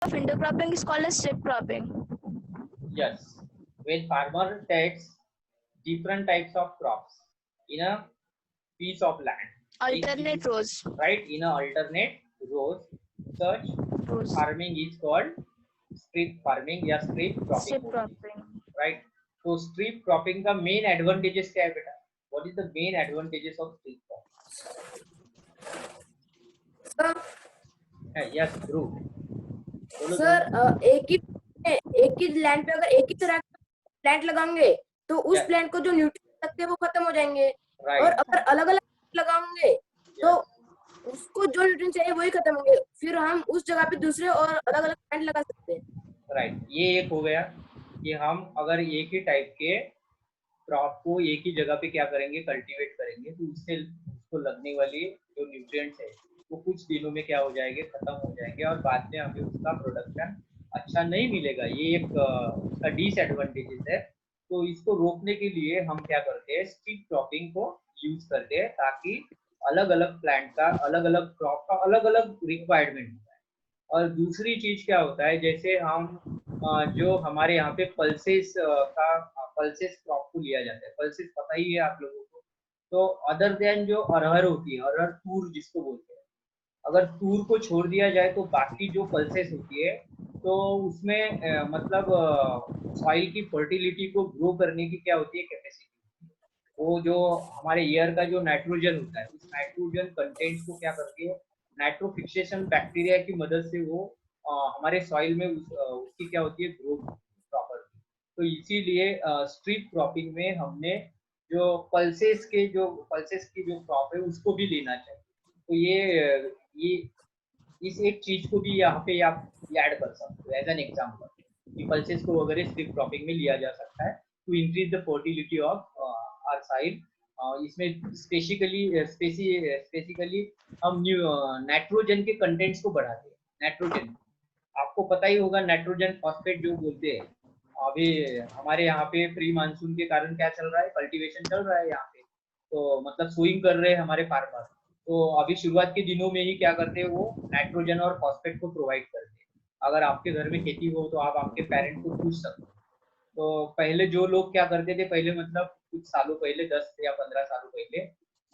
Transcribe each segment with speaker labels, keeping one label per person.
Speaker 1: of intercropping is called as strip cropping.
Speaker 2: Yes, when farmer takes different types of crops in a piece of land.
Speaker 1: Alternate rows.
Speaker 2: Right, in a alternate rows, such farming is called strip farming या strip cropping.
Speaker 1: Strip cropping.
Speaker 2: Right. So strip cropping का main advantages क्या है बेटा? What is the main advantages of strip cropping? Yes, Dhruv.
Speaker 3: Sir एक ही land पे अगर एक ही तरह का प्लांट लगाएंगे तो उस प्लांट को जो न्यूट्रिएंट लगते हैं वो खत्म हो जाएंगे। और अगर अलग अलग लगाएंगे तो उसको जो न्यूट्रिएंट चाहिए वही खत्म होंगे, फिर हम उस जगह पे दूसरे और अलग अलग प्लांट लगा सकते हैं।
Speaker 2: राइट, ये एक हो गया कि हम अगर एक ही टाइप के क्रॉप को एक ही जगह पे क्या करेंगे, कल्टीवेट करेंगे, तो उससे उसको लगने वाली जो न्यूट्रिएंट्स है वो कुछ दिनों में क्या हो जाएंगे, खत्म हो जाएंगे और बाद में हमें उसका प्रोडक्शन अच्छा नहीं मिलेगा। ये एक उसका डिसएडवांटेजेस है। तो इसको रोकने के लिए हम क्या करते हैं, स्ट्रिप क्रॉपिंग को यूज करते हैं ताकि अलग अलग प्लांट का, अलग अलग क्रॉप का अलग अलग रिक्वायरमेंट होता है। और दूसरी चीज क्या होता है, जैसे हम जो हमारे यहाँ पे पल्सेस क्रॉप को लिया जाता है, पल्सेस पता ही है आप लोगों को। तो अदर देन जो अरहर होती है, अरहर तूर जिसको बोलते हैं, अगर तूर को छोड़ दिया जाए तो बाकी जो पल्सेस होती है तो उसमें मतलब सॉइल की फर्टिलिटी को ग्रो करने की क्या होती है, कैपेसिटी। वो जो हमारे एयर का जो नाइट्रोजन होता है, उस नाइट्रोजन कंटेंट्स को क्या करती है, नाइट्रोफिक्सेशन बैक्टीरिया की मदद से वो हमारे सॉइल में उसकी क्या होती है, ग्रोथ प्रॉपर। तो इसीलिए स्ट्रिप क्रॉपिंग में हमने जो पल्सेस की जो क्रॉप है उसको भी लेना चाहिए। तो ये इस एक चीज को भी यहाँ पे आप ऐड कर सकते हो एज एन एग्जाम्पल कि पल्सेस को वगैरह स्ट्रिप क्रॉपिंग में लिया जा सकता है to increase the fertility of our soil. इसमें स्पेसिकली हम नाइट्रोजन के कंटेंट्स को बढ़ाते हैं। नाइट्रोजन आपको पता ही होगा, नाइट्रोजन फॉस्फेट जो बोलते हैं। अभी हमारे यहाँ पे प्री मानसून के कारण क्या चल रहा है, कल्टीवेशन चल रहा है यहाँ पे, तो मतलब सोइंग कर रहे हैं हमारे फार्मर। तो अभी शुरुआत के दिनों में ही क्या करते हैं, वो नाइट्रोजन और फॉस्फेट को प्रोवाइड करते हैं। अगर आपके घर में खेती हो तो आप आपके पेरेंट को पूछ सकते हो। तो पहले जो लोग क्या करते थे, पहले मतलब कुछ सालों पहले, 10 या 15 सालों पहले,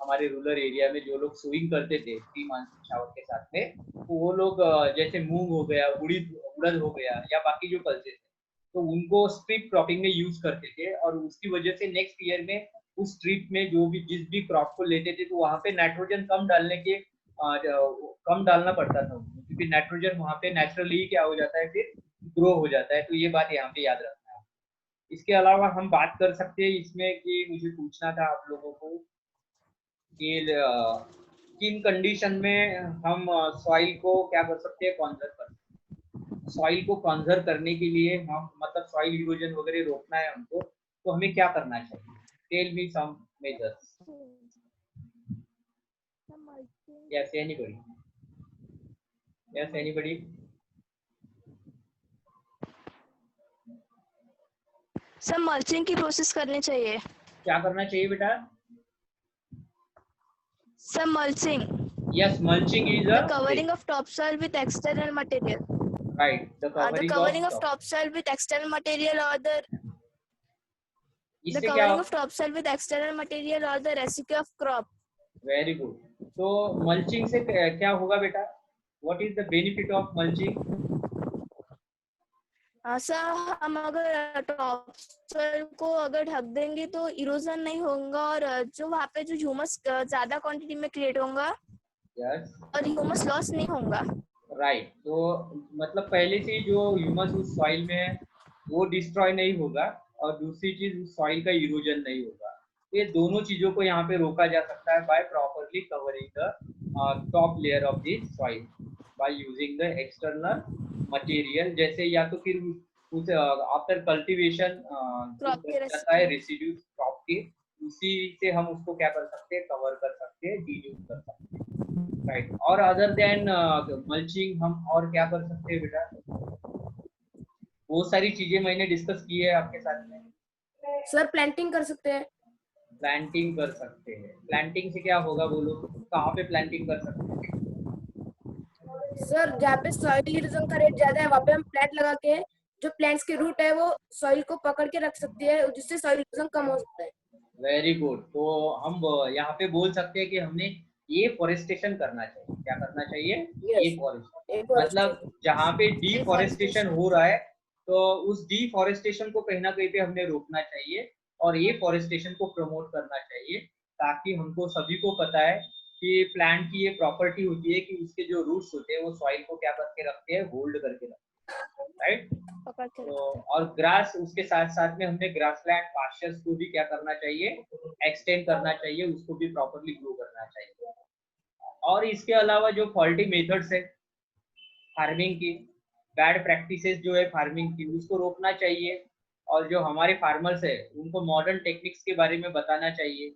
Speaker 2: हमारे रूरल एरिया में जो लोग सोइंग करते थे प्री मानसून शावर के साथ में, तो वो लोग जैसे मूंग हो गया, उड़द हो गया या बाकी जो पल्सेस है, तो उनको स्ट्रिप क्रॉपिंग में यूज करते थे। और उसकी वजह से नेक्स्ट ईयर में उस स्ट्रिप में जो भी जिस भी क्रॉप को लेते थे तो वहां पे नाइट्रोजन कम डालना पड़ता था उनको, क्योंकि नाइट्रोजन वहां पे नेचुरली क्या हो जाता है, फिर ग्रो हो जाता है। तो ये बात यहाँ पे याद रखना है। इसके अलावा हम बात कर सकते हैं इसमें कि मुझे पूछना था आप लोगों को कि किन कंडीशन में हम सॉइल को क्या कर सकते हैं, कॉन्जर्व कर सकते हैं। सॉइल को कॉन्जर्व करने के लिए हम मतलब सॉइल इरोजन वगैरह रोकना है हमको, तो हमें क्या करना चाहिए? Tell me some measures. Yes, anybody? Yes, anybody?
Speaker 1: सब मल्चिंग की प्रोसेस करनी चाहिए।
Speaker 2: क्या करना चाहिए बेटा?
Speaker 1: सब mulching.
Speaker 2: Yes, mulching is a
Speaker 1: covering of topsoil with external material.
Speaker 2: Right, the covering
Speaker 1: of topsoil with external material or the
Speaker 2: इससे
Speaker 1: covering of topsoil with external material or the residue of crop.
Speaker 2: Very good. तो mulching से क्या होगा बेटा? What is the benefit of mulching?
Speaker 1: Sir हम अगर टॉपसोइल को अगर ढक देंगे तो इरोजन नहीं होगा और जो वहाँ पे जो ह्यूमस ज्यादा क्वांटिटी में क्रिएट होगा,
Speaker 2: yes,
Speaker 1: और ह्यूमस लॉस नहीं होगा।
Speaker 2: राइट, तो मतलब पहले से जो ह्यूमस उस सॉइल में है वो डिस्ट्रॉय नहीं होगा और दूसरी चीज उस सॉइल का इरोजन नहीं होगा। ये दोनों चीजों को यहाँ पे रोका जा सकता है by properly covering the top layer of the soil by using the external material, जैसे या तो फिर उस आफ्टर कल्टीवेशन जाता है रेसिड्यू क्रॉप के, उसी से हम उसको क्या कर सकते हैं, कवर कर सकते हैं, डिड्यूस कर सकते हैं। राइट, और अदर देन मल्चिंग हम और क्या कर सकते हैं बेटा? बहुत सारी चीजें मैंने डिस्कस की है आपके साथ में।
Speaker 3: सर प्लांटिंग कर सकते हैं।
Speaker 2: प्लांटिंग कर सकते हैं। प्लांटिंग से क्या होगा बोलो, कहाँ पे प्लांटिंग कर सकते हैं?
Speaker 3: सर जहाँ पे सॉइल इरोजन का रेट ज्यादा है वहाँ पे हम प्लांट लगा के जो प्लांट्स के रूट है वो सॉइल को पकड़ के रख सकती है, जिससे सॉइल इरोजन कम हो सकता है।
Speaker 2: Very good. तो हम यहाँ पे बोल सकते हैं कि हमने ये फॉरेस्टेशन करना चाहिए। क्या करना चाहिए? ये
Speaker 3: यस,
Speaker 2: फॉरेस्ट, मतलब
Speaker 3: एफोरेस्टेशन।
Speaker 2: जहाँ पे डिफॉरेस्टेशन
Speaker 1: डिफॉरेस्टेशन।
Speaker 2: हो रहा है तो उस डिफॉरेस्टेशन को कहीं ना कहीं पे हमने रोकना चाहिए और ये फॉरेस्टेशन को प्रमोट करना चाहिए, ताकि हमको सभी को पता है कि प्लांट की ये प्रॉपर्टी होती है कि उसके जो रूट्स होते हैं वो सॉइल को क्या करके रखते हैं, होल्ड करके रखते हैं, राइट।
Speaker 1: पकड़ के
Speaker 2: तो
Speaker 1: रखते
Speaker 2: और ग्रास, उसके साथ साथ में हमने ग्रासलैंड पास्चर्स को भी क्या करना चाहिए, एक्सटेंड करना चाहिए, उसको भी प्रॉपरली ग्रो करना चाहिए। और इसके अलावा जो फॉल्टी मेथड्स है फार्मिंग की, बैड प्रैक्टिसेस जो है फार्मिंग की, उसको रोकना चाहिए। और जो हमारे फार्मर्स है उनको मॉडर्न टेक्निक्स के बारे में बताना चाहिए।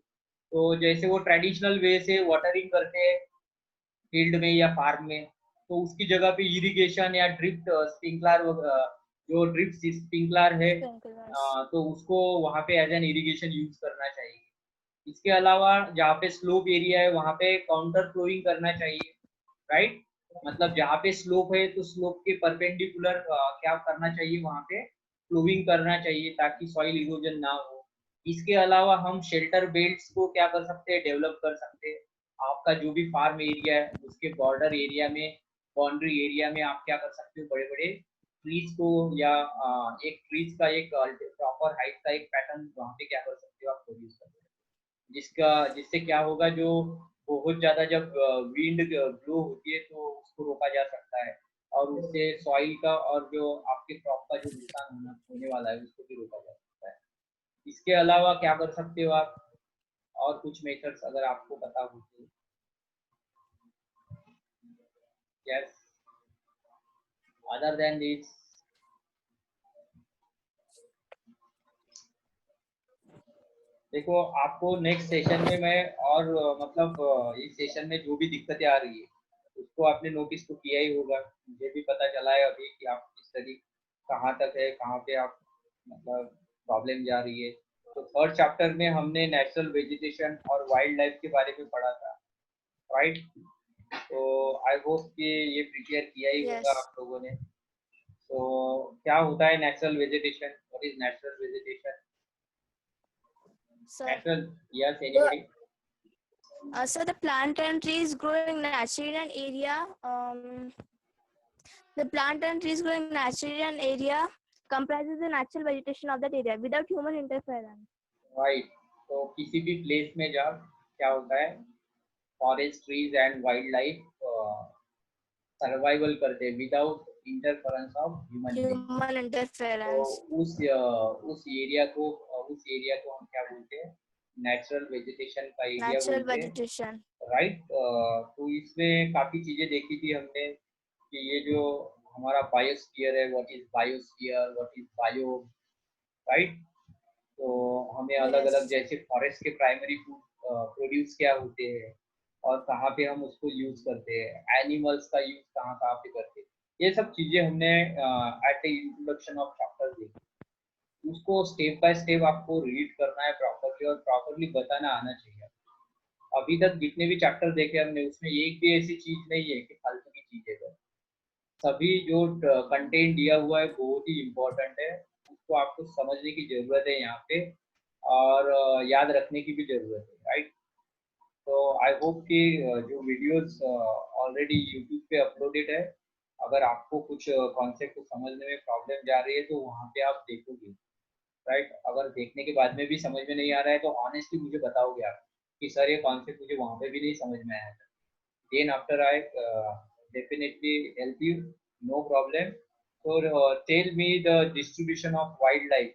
Speaker 2: तो जैसे वो ट्रेडिशनल वे से वाटरिंग करते हैं फील्ड में या फार्म में, तो उसकी जगह पे इरिगेशन या ड्रिप स्प्रिंकलर, जो ड्रिप स्प्रिंकलर है,
Speaker 1: स्प्रिंकलर्स।
Speaker 2: तो उसको वहाँ पे एज एन इरिगेशन यूज करना चाहिए। इसके अलावा जहाँ पे स्लोप एरिया है वहाँ पे काउंटर फ्लोइंग करना चाहिए, राइट। मतलब जहाँ पे स्लोप है तो स्लोप के परपेंडिकुलर क्या करना चाहिए, वहाँ पे फ्लोइंग करना चाहिए ताकि सॉइल इरोजन ना हो। इसके अलावा हम शेल्टर बेल्ट्स को क्या कर सकते हैं, डेवलप कर सकते हैं। आपका जो भी फार्म एरिया है उसके बॉर्डर एरिया में, बाउंड्री एरिया में आप क्या कर सकते हो, बड़े बड़े ट्रीज को या एक ट्रीज का एक प्रॉपर हाइट का एक पैटर्न वहाँ पे क्या कर सकते हो, आप प्रोड्यूस कर सकते हो। जिससे क्या होगा, जो बहुत ज्यादा जब विंड ब्लो होती है तो उसको रोका जा सकता है, और उससे सॉइल का और जो आपके क्रॉप का जो नुकसान होने वाला है उसको भी रोका जा सकता है। इसके अलावा क्या कर सकते हो आप, और कुछ मेथड्स अगर आपको पता हो तो? Yes, other than this. देखो आपको नेक्स्ट सेशन में मैं और मतलब इस सेशन में जो भी दिक्कतें आ रही है उसको आपने नोटिस तो किया ही होगा। मुझे भी पता चला है अभी कि आप स्टडी कहाँ तक है, कहाँ पे आप मतलब प्रॉब्लम जा रही है। तो थर्ड चैप्टर में हमने नेचुरल वेजिटेशन और वाइल्ड लाइफ के बारे में पढ़ा था, राइट। तो आई होप कि ये प्रिपेयर किया ही होगा
Speaker 1: यस
Speaker 2: आप लोगों ने। तो क्या होता है natural vegetation, what is natural vegetation?
Speaker 1: Sir.
Speaker 2: Natural, yes,
Speaker 3: तो
Speaker 2: anybody?
Speaker 1: So the plant and trees growing naturally in an area. The plant and trees growing naturally in an area comprises the natural vegetation of that area without human interference.
Speaker 2: Right. तो किसी भी place में जब क्या होता है, forest, trees and wild life survival करते हैं without interference of human being.
Speaker 1: Human
Speaker 2: तो
Speaker 1: interference.
Speaker 2: उस एरिया को हम क्या बोलते हैं, नेचुरल वेजिटेशन का एरिया
Speaker 1: Natural
Speaker 2: बोलते हैं,
Speaker 1: vegetation.
Speaker 2: राइट। तो इसमें काफी चीजें देखी थी हमने कि ये जो हमारा बायोस्फीयर है, what is biosphere, what is bio, right. तो हमें अलग अलग,
Speaker 1: Yes.
Speaker 2: जैसे फॉरेस्ट के प्राइमरी फूड प्रोड्यूस क्या होते हैं और कहाँ पे हम उसको यूज करते हैं, एनिमल्स का यूज कहाँ कहाँ पे करते हैं, ये सब चीजें हमने at the introduction of chapter देखी। उसको स्टेप बाय स्टेप आपको रीड करना है प्रॉपरली, और प्रॉपरली बताना आना चाहिए। अभी तक जितने भी चैप्टर देखे हमने उसमें एक भी ऐसी चीज नहीं है कि फालतू की चीज है। सभी जो कंटेंट दिया हुआ है बहुत ही इम्पोर्टेंट है, उसको आपको समझने की जरूरत है यहाँ पे, और याद रखने की भी जरूरत है, राइट। तो आई होप कि जो वीडियोस ऑलरेडी यूट्यूब पे अपलोडेड है, अगर आपको कुछ कॉन्सेप्ट को समझने में प्रॉब्लम जा रही है तो वहाँ पे आप देखोगे, राइट। अगर देखने के बाद में भी समझ में नहीं आ रहा है तो ऑनेस्टली मुझे बताओगे आप कि सर ये कॉन्सेप्ट मुझे वहाँ पे भी नहीं समझ में आया था। Then after I definitely help you, no problem. So tell me the distribution of wildlife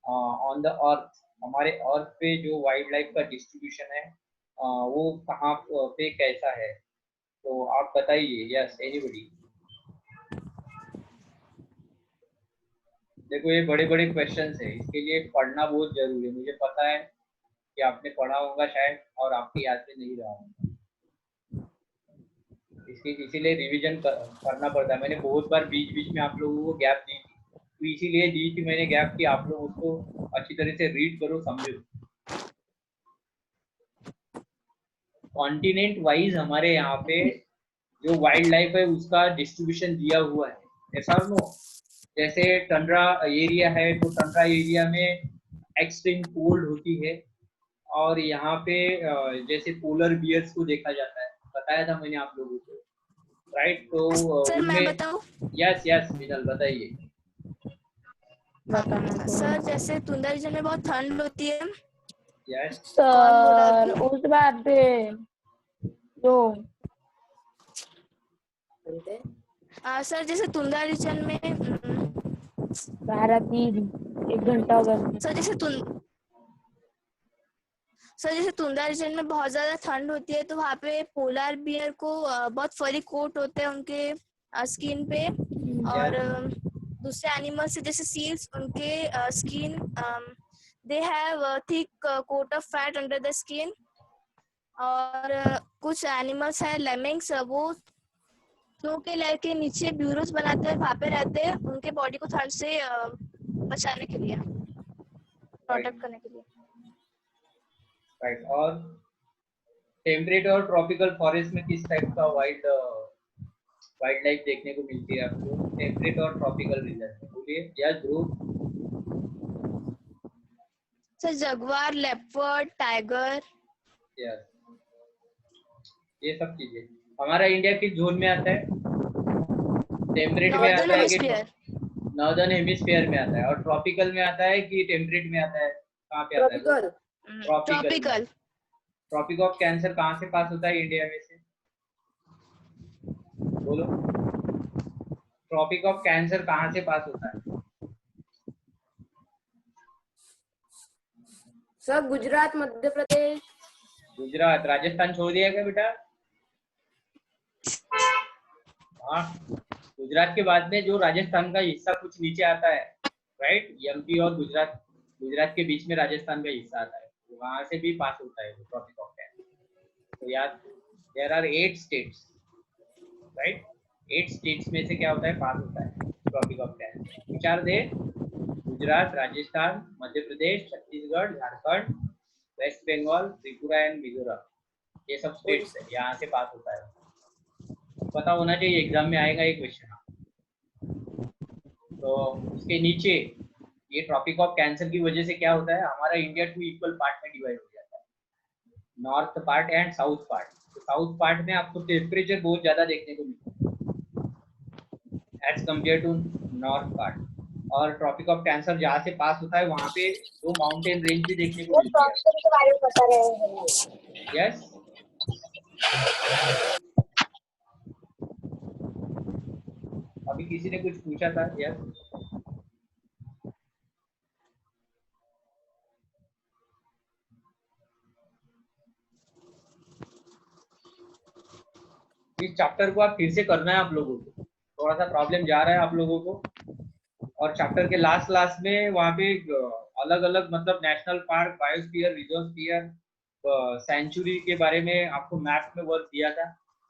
Speaker 2: on the earth. हमारे अर्थ पे जो वाइल्ड लाइफ का डिस्ट्रीब्यूशन है वो कहाँ पे कैसा है, तो आप बताइए। Yes, anybody? देखो ये बड़े बड़े क्वेश्चंस है, इसके लिए पढ़ना बहुत जरूरी है। मुझे पता है कि आपने पढ़ा होगा शायद और आपकी याद में नहीं रहा होगा, इसीलिए रिवीजन करना पड़ता है। मैंने बहुत बार बीच बीच में आप लोगों को गैप दी थी, तो इसीलिए दी थी मैंने गैप कि आप लोग उसको अच्छी तरह से रीड करो, समझो। कॉन्टिनेंट वाइज हमारे यहाँ पे जो वाइल्ड लाइफ है उसका डिस्ट्रीब्यूशन दिया हुआ है, ऐसा नो। जैसे टंड्रा एरिया है तो टंड्रा एरिया में एक्सट्रीम कोल्ड होती है, और यहाँ पे जैसे पोलर बियर्स को देखा जाता है, बताया था मैंने आप लोगों को, राइट। तो
Speaker 1: सर मैं
Speaker 2: उनमें
Speaker 1: बताऊं?
Speaker 2: यस यस मिनल बताइए।
Speaker 1: सर जैसे तुंदा रीजन में बहुत ठंड होती है।
Speaker 2: यस
Speaker 4: सर उस बात पे जो
Speaker 1: सर जैसे तुंदा रीजन में
Speaker 4: 1 घंटा हो गया।
Speaker 1: सर जैसे तुंदा रीजन में बहुत ज्यादा ठंड होती है, तो वहाँ पे पोलर बियर को बहुत फरी कोट होते हैं उनके स्किन पे, और दूसरे एनिमल्स जैसे सील्स, उनके skin they have thick coat of fat under the skin. और कुछ एनिमल्स है लेमिंग्स, वो स्नो के लेयर के नीचे ब्यूरोस बनाते हैं, वहाँ पे रहते हैं उनके बॉडी को ठंड से बचाने के लिए, प्रोटेक्ट करने के लिए।
Speaker 2: राइट। और टेम्परेट और ट्रॉपिकल फॉरेस्ट में किस टाइप का वाइल्ड लाइफ देखने को मिलती है आपको, टेम्परेट और ट्रॉपिकल रीजन में? बोलिए। Yes Dhruv.
Speaker 1: Sir jaguar, leopard, tiger.
Speaker 2: Yes, ये सब चीजें। हमारा इंडिया किस जोन में आता है? टेम्परेट में आता है कि नॉर्दर्न हेमिस्फीयर में आता है? और ट्रॉपिकल में आता है कि टेम्परेट में आता है? कहाँ पे आता है? ट्रॉपिकल। ट्रॉपिक ऑफ कैंसर कहाँ से पास होता है इंडिया में से? बोलो। ट्रॉपिक ऑफ कैंसर कहाँ से पास होता है?
Speaker 3: सर गुजरात, मध्य प्रदेश।
Speaker 2: गुजरात। राजस्थान छोड़ दिया क्या बेटा? हाँ, गुजरात के बाद में जो राजस्थान का हिस्सा कुछ नीचे आता है, राइट, एमपी और गुजरात के बीच में राजस्थान का हिस्सा आता है, वहां से भी पास होता है ट्रॉपिक ऑफ कैंसर। तो याद, there are 8 states, right, 8 states में से क्या होता है? पास होता है tropic of cancer. Which are they, Gujarat, Rajasthan, Madhya Pradesh, Chhattisgarh, Jharkhand, west Bengal, Tripura and Mizoram, ये सब स्टेट्स है, यहाँ से पास होता है। पता होना चाहिए, एग्जाम में आएगा ये क्वेश्चन। तो उसके नीचे ये ट्रॉपिक ऑफ कैंसर की वजह से क्या होता है, हमारा इंडिया 2 इक्वल पार्ट में डिवाइड हो जाता है, north part and south part. तो साउथ पार्ट में आपको टेम्परेचर बहुत ज्यादा देखने को मिलता है as compare to north part. और ट्रॉपिक ऑफ कैंसर जहाँ से पास होता है वहाँ पे 2 माउंटेन रेंज भी देखने को मिलती है। यस, अभी किसी ने कुछ पूछा था? यस, इस चैप्टर को आप फिर से करना है आप लोगों को, थोड़ा सा प्रॉब्लम जा रहा है आप लोगों को। और चैप्टर के लास्ट में वहाँ पे अलग अलग मतलब नेशनल पार्क, बायोस्फीयर, रिजर्वस्फीयर, सेंचुरी के बारे में आपको मैप में वर्क दिया था,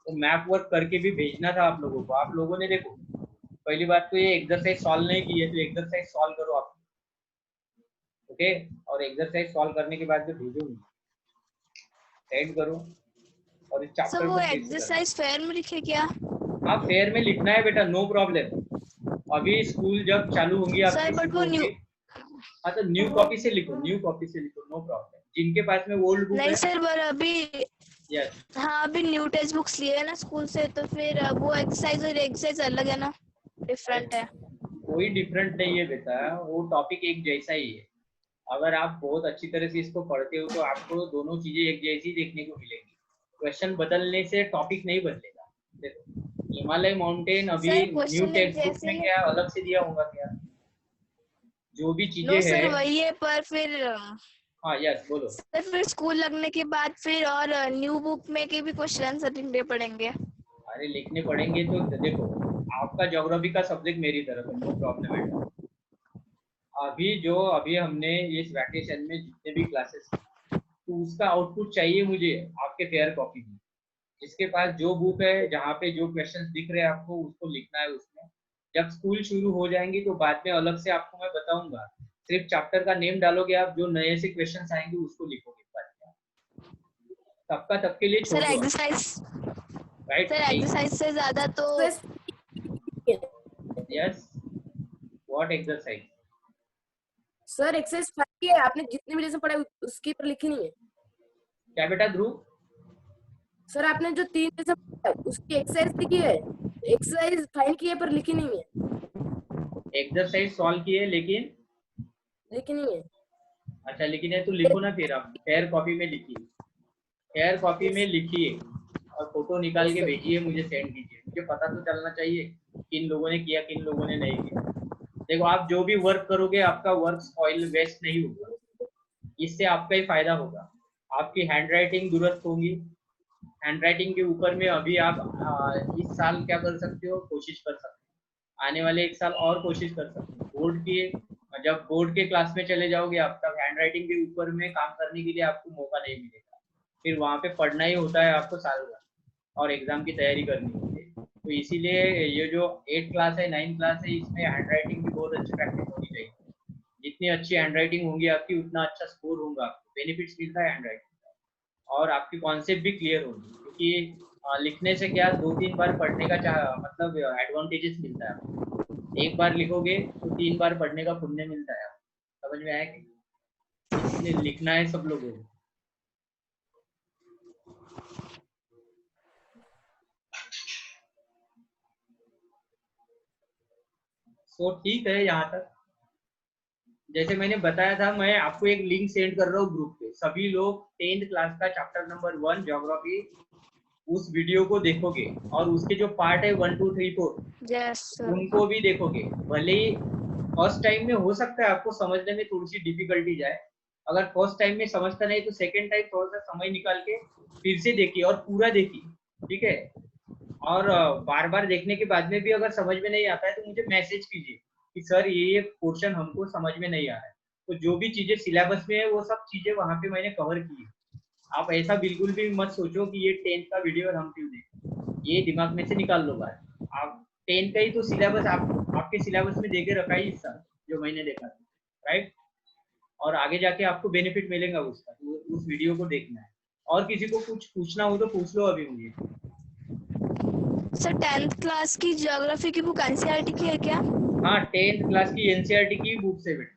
Speaker 2: तो मैप वर्क करके भी भेजना था आप लोगों को। आप लोगों ने देखो, पहली बात तो ये एक्सरसाइज सॉल्व नहीं की है, तो एक्सरसाइज सॉल्व करो आप, ओके। और एक्सरसाइज सॉल्व करने के बाद जो भेजूंगी सेंड करो। और इस चैप्टर
Speaker 1: वो एक्सरसाइज फेयर में लिखे क्या?
Speaker 2: हाँ, फेयर में लिखना है बेटा, नो प्रॉब्लम। अभी स्कूल जब चालू होंगी आपकी, हाँ, तो न्यू कॉपी से लिखो, न्यू कॉपी से लिखो, नो प्रॉब्लम। जिनके पास में ओल्ड बुक
Speaker 1: नहीं सर, पर अभी
Speaker 2: यस,
Speaker 1: हाँ अभी न्यू टेक्स्ट बुक्स लिए है ना स्कूल से, तो फिर वो एक्सरसाइज और एक्सरसाइज अलग है ना, डिफरेंट है।
Speaker 2: कोई डिफरेंट नहीं है बेटा, वो टॉपिक एक जैसा ही है। अगर आप बहुत अच्छी तरह से इसको पढ़ते हो तो आपको दोनों चीजें एक जैसी देखने को मिलेगी। क्वेश्चन बदलने से टॉपिक नहीं बदलेगा। देखो, हिमालय माउंटेन अभी न्यू टेक्स्ट बुक में क्या अलग से दिया होगा क्या? जो भी चीजें
Speaker 1: सर वही है, पर फिर
Speaker 2: हाँ यस बोलो
Speaker 1: सर, फिर स्कूल लगने के बाद फिर और न्यू बुक में के भी क्वेश्चन लिखने पड़ेंगे।
Speaker 2: अरे लिखने पड़ेंगे तो देखो, आपका ज्योग्राफी का सब्जेक्ट मेरी तरफ है, नो प्रॉब्लम है। अभी हमने इस वैकेशन में जितने भी क्लासेस, तो उसका आउटपुट चाहिए मुझे आपके फेयर कॉपी में। जिसके पास जो बुक है, जहाँ पे जो क्वेश्चंस दिख रहे हैं आपको, उसको लिखना है उसमें। जब स्कूल शुरू हो जाएंगे तो बाद में अलग से आपको मैं बताऊंगा, सिर्फ चैप्टर का नेम डालोगे आप, जो नए से क्वेश्चंस आएंगे उसको लिखोगे बाद में। सबका तब के लिए छोड़ दो, राइट?
Speaker 1: सर एक्सरसाइज से ज्यादा तो
Speaker 2: yes, what exercise?
Speaker 3: Sir exercise 5 है, आपने जितने भी लेसन पढ़े उसके पर लिखी नहीं है।
Speaker 2: क्या बेटा ध्रुव?
Speaker 3: सर आपने जो 3 लेसन पढ़ा है उसकी एक्सरसाइज लिखी है, एक्सरसाइज फाइंड की है पर लिखी नहीं है।
Speaker 2: एक्सरसाइज सॉल्व किए लेकिन
Speaker 3: लिखी नहीं है।
Speaker 2: अच्छा, लेकिन है तो लिखो ना, फिर आप फेयर कॉपी में लिखिए, फेयर कॉपी में लिखिए और फोटो निकाल के भेजिए, मुझे सेंड कीजिए। मुझे पता तो चलना चाहिए किन लोगों ने किया, किन लोगों ने नहीं किया। देखो, आप जो भी वर्क करोगे आपका वर्क ऑयल वेस्ट नहीं होगा, इससे आपका ही फायदा होगा। आपकी हैंडराइटिंग दुरुस्त होगी। हैंडराइटिंग के ऊपर में अभी आप इस साल क्या कर सकते हो, कोशिश कर सकते हो, आने वाले 1 साल और कोशिश कर सकते हो। जब बोर्ड के क्लास में चले जाओगे आप, तब हैंडराइटिंग के ऊपर में काम करने के लिए आपको मौका नहीं मिलेगा। फिर वहाँ पे पढ़ना ही होता है आपको साल भर और एग्जाम की तैयारी करनी होती है। तो इसीलिए ये जो 8 क्लास है, 9 क्लास है, इसमें हैंडराइटिंग की बहुत अच्छी प्रैक्टिस होनी चाहिए। जितनी अच्छी हैंडराइटिंग होगी आपकी, उतना अच्छा स्कोर होगा, आपको बेनिफिट्स मिलता है हैंडराइटिंग का, और आपकी कॉन्सेप्ट भी क्लियर होगी। क्योंकि लिखने से क्या 2-3 बार पढ़ने का मतलब एडवांटेजेस मिलता है आपको। एक बार लिखोगे तो 3 बार पढ़ने का पुण्य मिलता है आपको। समझ में आया कि? इसलिए लिखना है सब लोगों को। तो ठीक है, यहाँ तक जैसे मैंने बताया था, मैं आपको एक लिंक सेंड कर रहा हूँ ग्रुप पे। सभी लोग 10th क्लास का चैप्टर नंबर 1 ज्योग्राफी उस वीडियो को देखोगे, और उसके जो पार्ट है 1, 2, 3, 4
Speaker 1: यस सर।
Speaker 2: उनको भी देखोगे। भले ही फर्स्ट टाइम में हो सकता है आपको समझने में थोड़ी सी डिफिकल्टी जाए, अगर फर्स्ट टाइम में समझता नहीं तो सेकेंड टाइम थोड़ा सा समय निकाल के फिर से देखिए और पूरा देखिए, ठीक है? और बार बार देखने के बाद में भी अगर समझ में नहीं आता है तो मुझे मैसेज कीजिए कि सर ये पोर्शन हमको समझ में नहीं आ रहा है। तो जो भी चीजें सिलेबस में है वो सब चीजें वहां पे मैंने कवर की है। आप ऐसा बिल्कुल भी मत सोचो कि ये 10th का वीडियो और हम क्यों देखें, ये दिमाग में से निकाल लो बात। आप 10th का ही तो सिलेबस आपके सिलेबस में देके रखा है इस साल, जो मैंने देखा था, राइट? और आगे जाके आपको बेनिफिट मिलेगा उसका, तो उस वीडियो को देखना है। और किसी को कुछ पूछना हो तो पूछ लो अभी मुझे।
Speaker 1: सर 10th क्लास की ज्योग्राफी की बुक एनसीईआरटी की है क्या?
Speaker 2: हाँ, 10th क्लास की एनसीईआरटी की बुक से बेटा,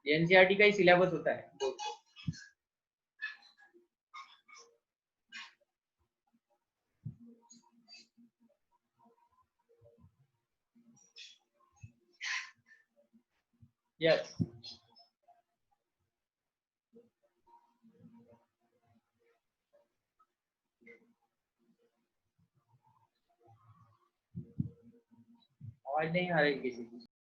Speaker 2: एनसीईआरटी का ही सिलेबस होता है। यस, आवाज नहीं आ रही किसी की।